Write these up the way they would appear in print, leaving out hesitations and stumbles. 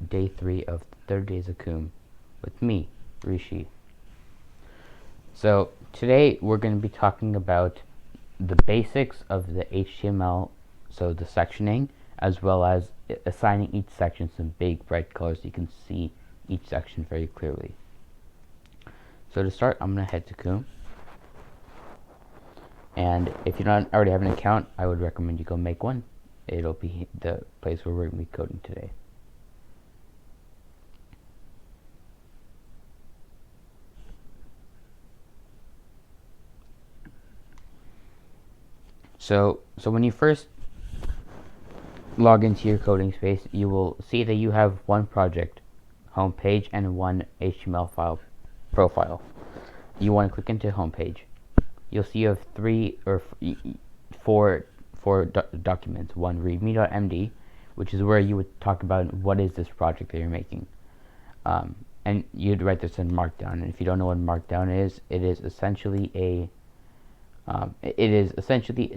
day 3 of the 3rd Days of Qoom with me, Rishi. So today we're going to be talking about the basics of the HTML, so the sectioning, as well as assigning each section some big bright colors so you can see each section very clearly. So to start, I'm going to head to Qoom. And if you don't already have an account, I would recommend you go make one. It'll be the place where we're going to be coding today. So when you first log into your coding space, you will see that you have one project homepage and one HTML file profile. You want to click into homepage. You'll see you have four documents. One readme.md, which is where you would talk about what is this project that you're making, and you'd write this in Markdown. And if you don't know what Markdown is, it is essentially a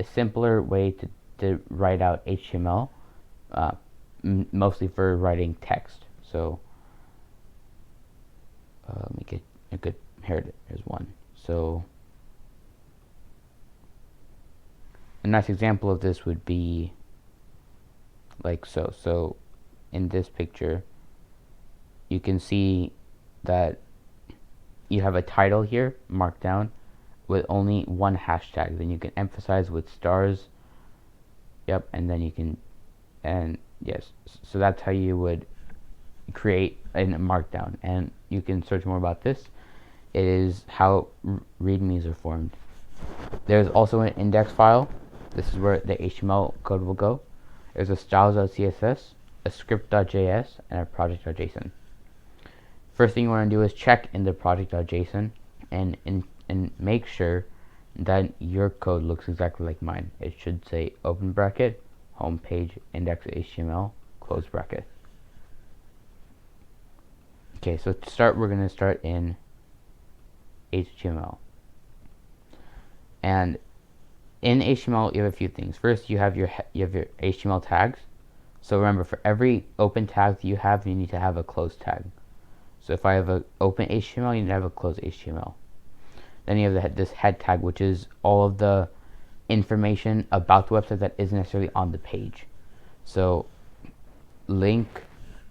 simpler way to write out HTML, mostly for writing text. So let me get a good, here's one. So a nice example of this would be like so. So in this picture, you can see that you have a title here, Markdown, with only one hashtag. Then you can emphasize with stars. Yep, and then you can, and yes, so that's how you would create a Markdown. And you can search more about this. It is how readmes are formed. There's also an index file. This is where the HTML code will go. There's a styles.css, a script.js, and a project.json. First thing you want to do is check in the project.json and make sure that your code looks exactly like mine. It should say open bracket, homepage, index.html, close bracket. Okay, so to start, we're going to start in HTML. And in HTML, you have a few things. First, you have your HTML tags. So remember, for every open tag that you have, you need to have a close tag. So if I have an open HTML, you need to have a closed HTML. Then you have this head tag, which is all of the information about the website that isn't necessarily on the page. So link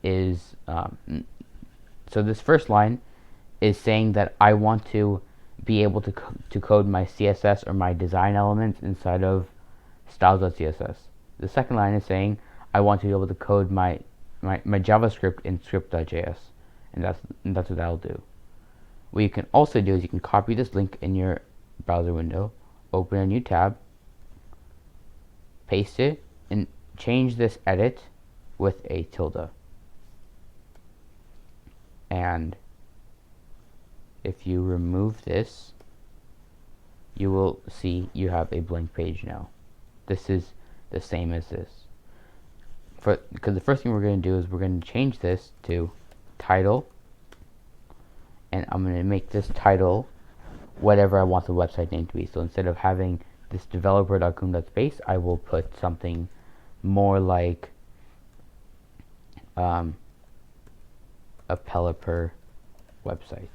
is so this first line is saying that I want to be able to code my CSS or my design elements inside of styles.css. The second line is saying I want to be able to code my JavaScript in script.js, and that's what that'll do. What you can also do is you can copy this link in your browser window, open a new tab, paste it, and change this edit with a tilde. And if you remove this, you will see you have a blank page now. This is the same as this. Because the first thing we're going to do is we're going to change this to title, and I'm going to make this title whatever I want the website name to be. So instead of having this developer.qoom.space, I will put something more like a Pelipper website,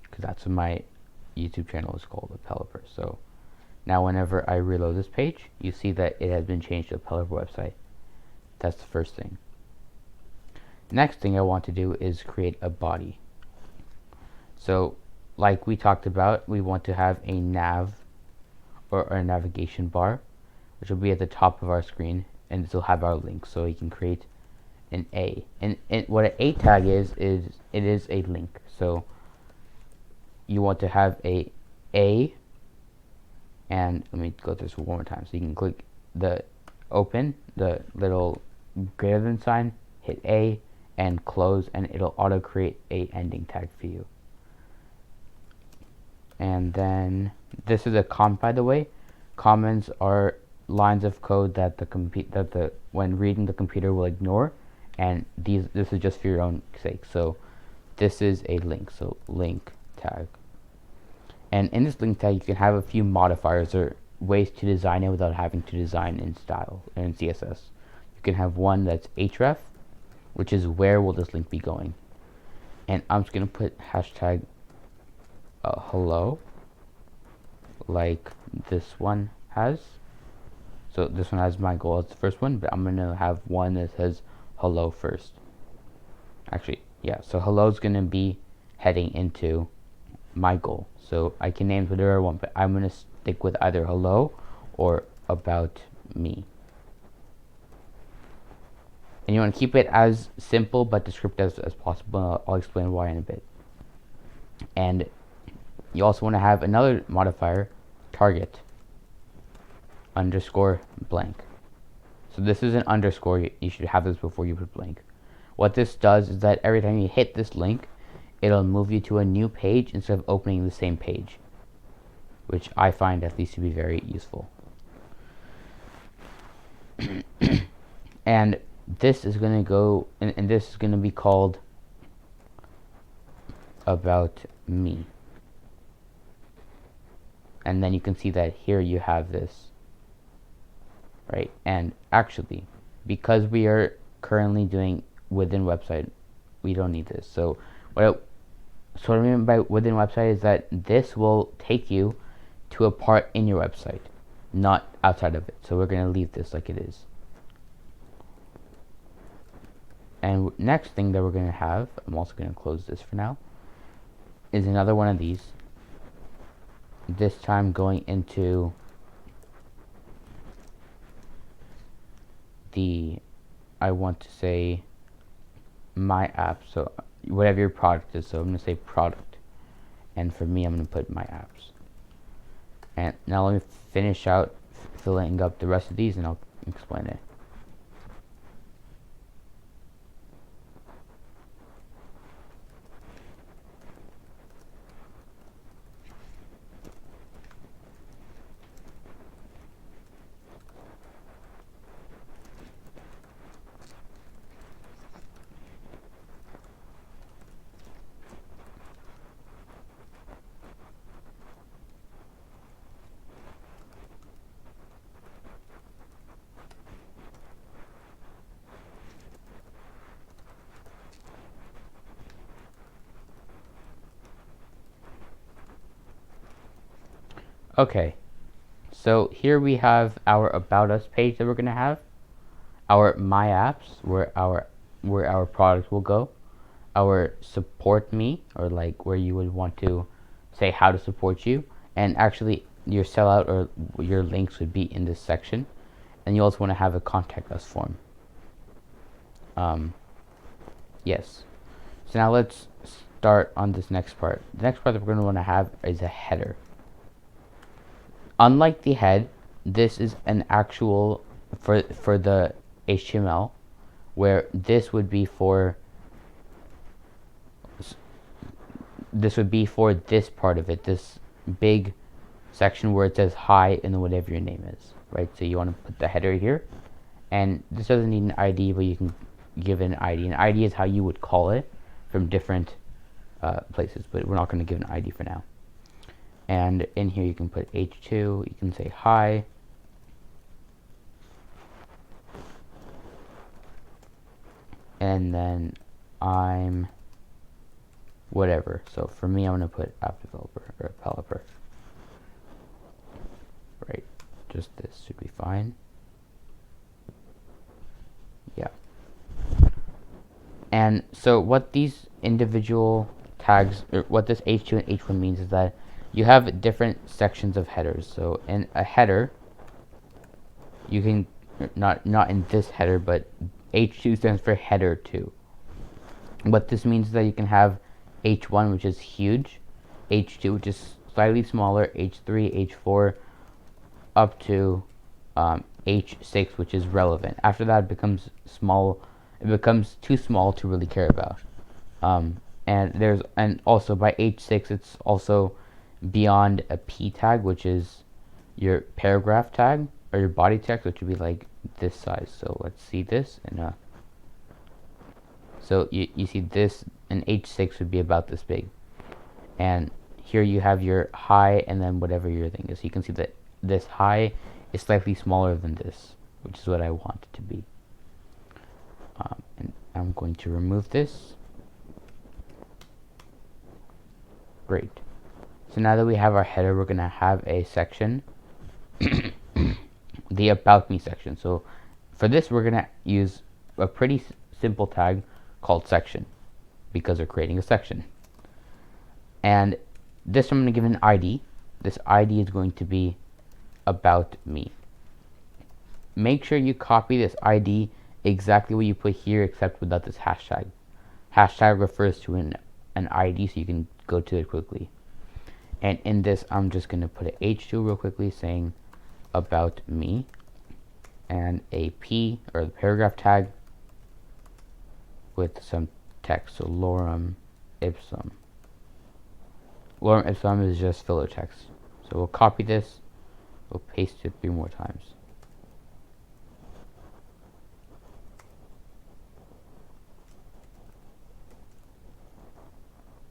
because that's what my YouTube channel is called, a Pelipper. So now whenever I reload this page, you see that it has been changed to a Pelipper website. That's the first thing. Next thing I want to do is create a body. So like we talked about, we want to have a nav or a navigation bar, which will be at the top of our screen, and this will have our link. So you can create an A. And what an A tag is it is a link. So you want to have a, and let me go through this one more time. So you can click the open, the little greater than sign, hit A, and close, and it'll auto create a ending tag for you. And then this is a comment, by the way. Comments are lines of code that when reading the computer will ignore, and this is just for your own sake. So this is a link, so link tag. And in this link tag, you can have a few modifiers or ways to design it without having to design in style and in CSS. You can have one that's href, which is where will this link be going. And I'm just going to put hashtag hello, like this one has. So this one has my goal as the first one, but I'm going to have one that says hello first. Actually, yeah, so hello is going to be heading into my goal. So I can name whatever I want, but I'm going to stick with either hello or about me. And you want to keep it as simple but descriptive as possible. I'll explain why in a bit. And you also want to have another modifier, target underscore blank. So this is an underscore. You should have this before you put blank. What this does is that every time you hit this link, it'll move you to a new page instead of opening the same page, which I find at least to be very useful. And this is going to go, and this is going to be called about me. And then you can see that here you have this, right? And actually, because we are currently doing within website, we don't need this. So what I mean by within website is that this will take you to a part in your website, not outside of it. So we're going to leave this like it is. And next thing that we're going to have, I'm also going to close this for now, is another one of these. This time going into the, I want to say my app, so whatever your product is. So I'm going to say product, and for me I'm going to put my apps. And now let me finish out filling up the rest of these and I'll explain it. Okay, so here we have our About Us page that we're going to have, our My Apps, where our products will go, our Support Me, or like where you would want to say how to support you, and actually your sellout or your links would be in this section. And you also want to have a Contact Us form. Yes. So now let's start on this next part. The next part that we're going to want to have is a header. Unlike the head, this is an actual for the HTML, where this would be for this part of it, this big section where it says hi and then whatever your name is, right? So you want to put the header here, and this doesn't need an ID, but you can give it an ID. An ID is how you would call it from different places, but we're not going to give an ID for now. And in here you can put H2, you can say hi, and then I'm whatever. So for me, I'm going to put app developer or developer. Right, just this should be fine. Yeah. And so what these individual tags, or what this H2 and H1 means, is that you have different sections of headers. So in a header, you can, not in this header, but H2 stands for header 2. What this means is that you can have H1, which is huge, H2, which is slightly smaller, H3, H4, up to H6, which is relevant. After that, it becomes small. It becomes too small to really care about. And also by H6, it's also beyond a P tag, which is your paragraph tag, or your body text, which would be like this size. So let's see this, and so you see this, and H6 would be about this big. And here you have your hi, and then whatever your thing is. So you can see that this hi is slightly smaller than this, which is what I want it to be. And I'm going to remove this. Great. So now that we have our header, we're going to have a section, the About Me section. So for this, we're going to use a pretty simple tag called section because we're creating a section. And this I'm going to give an ID. This ID is going to be About Me. Make sure you copy this ID exactly what you put here except without this hashtag. Hashtag refers to an ID, so you can go to it quickly. And in this, I'm just going to put an H2 real quickly saying About Me, and a P, or the paragraph tag, with some text. So lorem ipsum. Lorem ipsum is just filler text. So we'll copy this, we'll paste it 3 more times.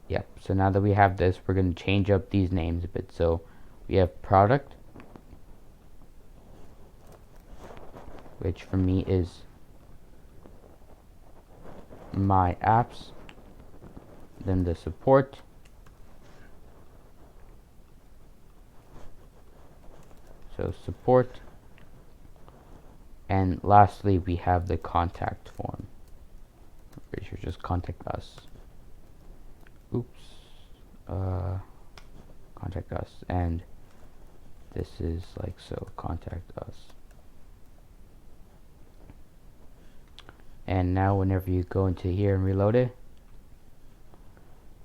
Yep, so now that we have this, we're going to change up these names a bit. So we have product, which for me is my apps, then the support, so support, and lastly we have the contact form, which is just contact us. Contact us, and this is like so, contact us. And now whenever you go into here and reload it,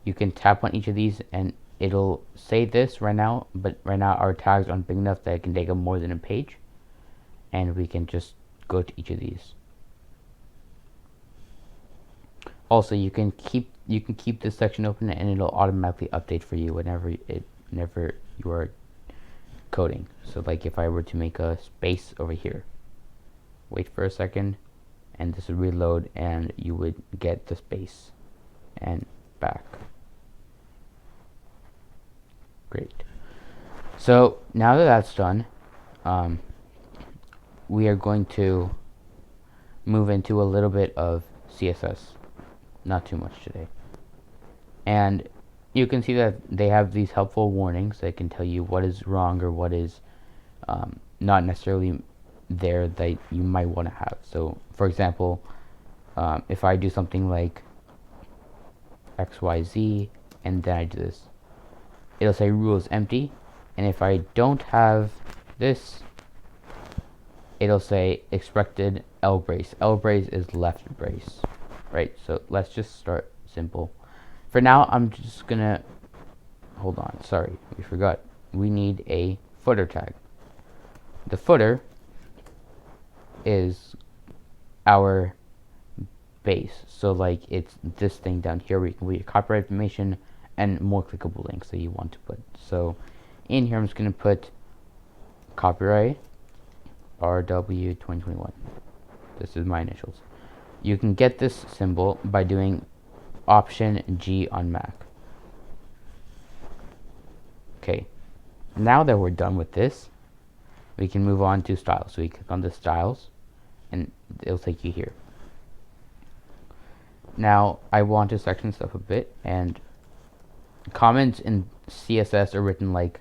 you can tap on each of these and it'll say this right now, but right now our tags aren't big enough that it can take up more than a page, and we can just go to each of these. Also, you can keep this section open and it'll automatically update for you whenever you are coding. So like if I were to make a space over here, wait for a second, and this would reload and you would get the space and back. Great. So now that that's done, we are going to move into a little bit of CSS. Not too much today. And you can see that they have these helpful warnings that can tell you what is wrong or what is not necessarily there that you might want to have. So for example, if I do something like XYZ and then I do this, it'll say rule is empty, and if I don't have this, it'll say expected L brace. L brace is left brace, right? So let's just start simple. For now, I'm just gonna, hold on, sorry, we forgot. We need a footer tag. The footer is our base. So like it's this thing down here where you can put your copyright information and more clickable links that you want to put. So in here, I'm just gonna put copyright RW 2021. This is my initials. You can get this symbol by doing Option G on Mac. Okay, now that we're done with this, we can move on to styles. So we click on the styles and it'll take you here. Now I want to section stuff a bit, and comments in CSS are written like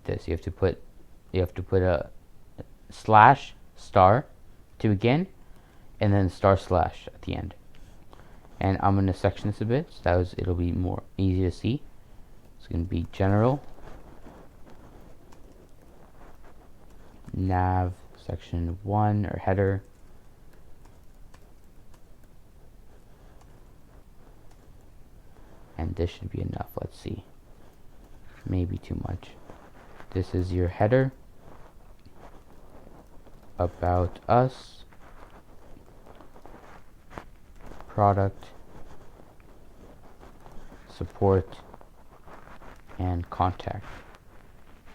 this. You have to put a slash star to begin, and then star slash at the end. And I'm going to section this a bit, so it'll be more easy to see. It's going to be general, nav, section 1 or header, and this should be enough. Let's see, maybe too much. This is your header, about us, product, support, and contact.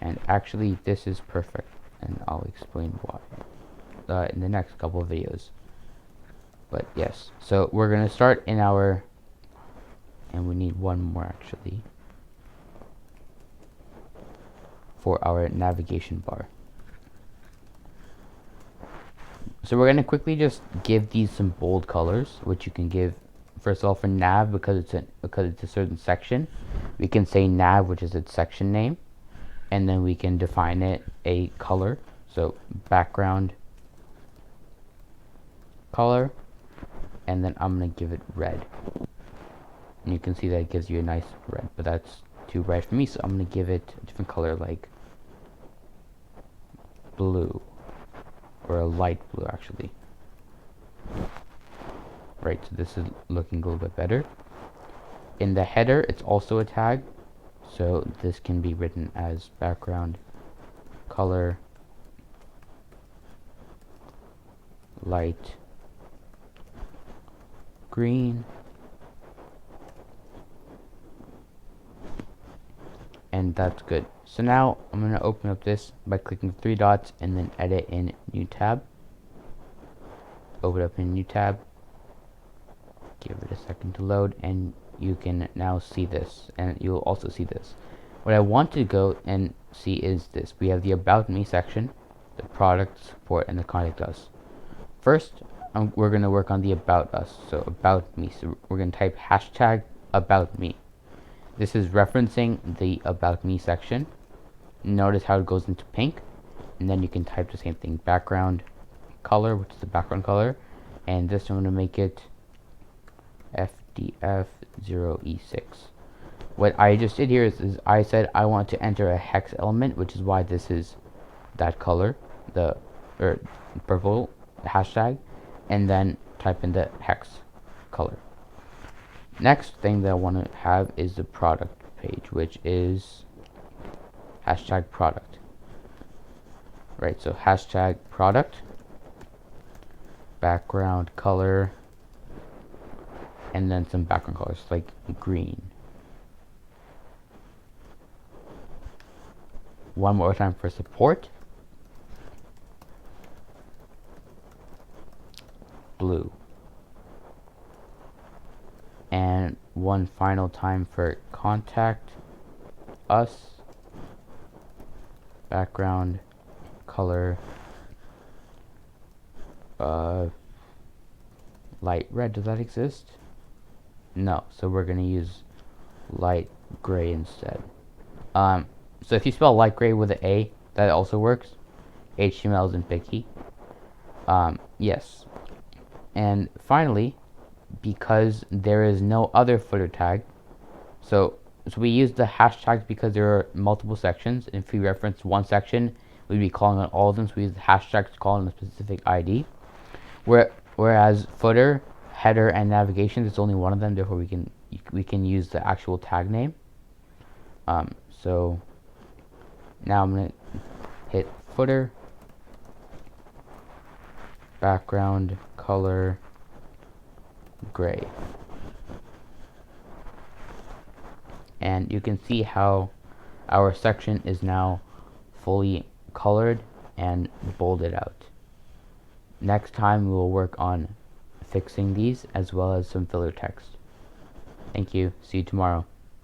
And actually this is perfect, and I'll explain why in the next couple of videos. But yes, so we're gonna start in our, and we need one more actually for our navigation bar. So we're going to quickly just give these some bold colors, which you can give first of all for nav because it's a certain section. We can say nav, which is its section name, and then we can define it a color. So background color, and then I'm going to give it red. And you can see that it gives you a nice red, but that's too bright for me, so I'm going to give it a different color like blue, or a light blue actually. Right, so this is looking a little bit better. In the header, it's also a tag, so this can be written as background color light green, and that's good. So now I'm going to open up this by clicking three dots and then edit in new tab. Open up in new tab, give it a second to load, and you can now see this, and you'll also see this. What I want to go and see is this. We have the about me section, the product support, and the contact us. First, we're going to work on the about us, so about me. So we're going to type hashtag about me. This is referencing the about me section. Notice how it goes into pink, and then you can type the same thing, background color, which is the background color, and this I'm going to make it FDF0E6. What I just did here is I said I want to enter a hex element, which is why this is that color, the purple hashtag, and then type in the hex color. Next thing that I want to have is the product page, which is hashtag product. Right, so hashtag product, background color, and then some background colors like green. One more time for support, blue. And one final time for contact us, background color light red. Does that exist? No, so we're gonna use light gray instead. So if you spell light gray with an A, that also works. HTML isn't picky. Yes. And finally, because there is no other footer tag, so we use the hashtags because there are multiple sections. If we reference one section, we'd be calling on all of them, so we use the hashtags to call on a specific ID. Whereas footer, header, and navigation, there's only one of them, therefore we can use the actual tag name. So now I'm going to hit footer, background color gray, and you can see how our section is now fully colored and bolded out. Next time we will work on fixing these as well as some filler text. Thank you. See you tomorrow.